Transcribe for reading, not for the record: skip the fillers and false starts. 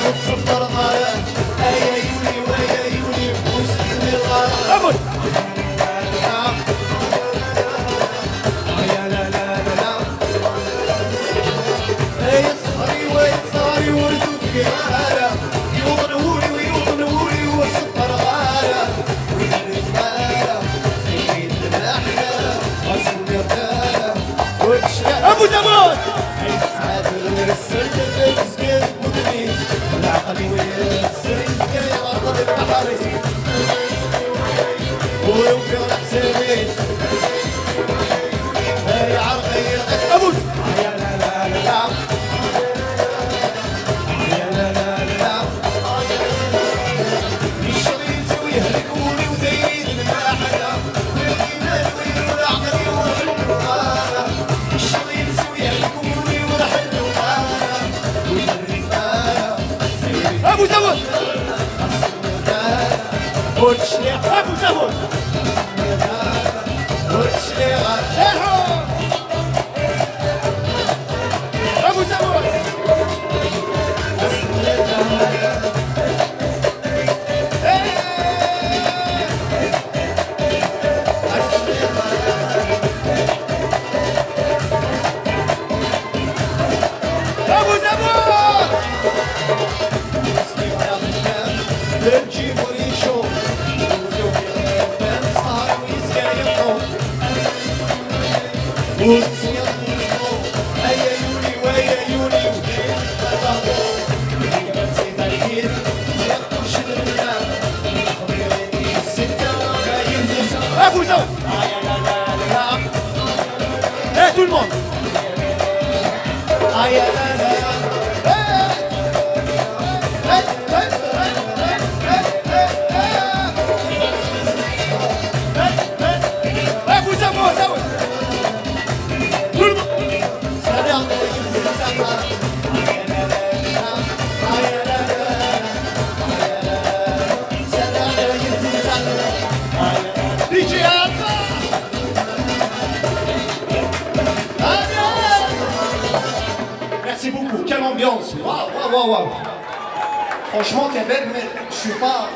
وتصبر غاية يا يوني ويا يوني وسمي الغاية يا لا لا لا يا صهري ويا صهري وردوا في غاية يغنولي ويغنولي وتصبر غاية ويدري غاية يجيد المحنة وصل يبدايا وتشرع أبو زمان يسعد السرد المسكين مدني العقل ويسر يسكن يغرب البحر ويوفي الحسين يا عرقي أبوس يا لا لا لا يا لا لا لا الشريط ويهلكوني وزين المحنة والإيمان والعقل والقرآن الشريط ويهلكوني ورحل وقانا والرفاية أبو زود وتشليق أبو زود وتشليق أبو زود أبو زود نجيب ونشوف أيا يوني ويا يوني أبو زود إيه tout le monde أيا لا لا Merci beaucoup, quelle ambiance! Waouh, waouh, waouh! Franchement, t'es belle, mais je suis pas.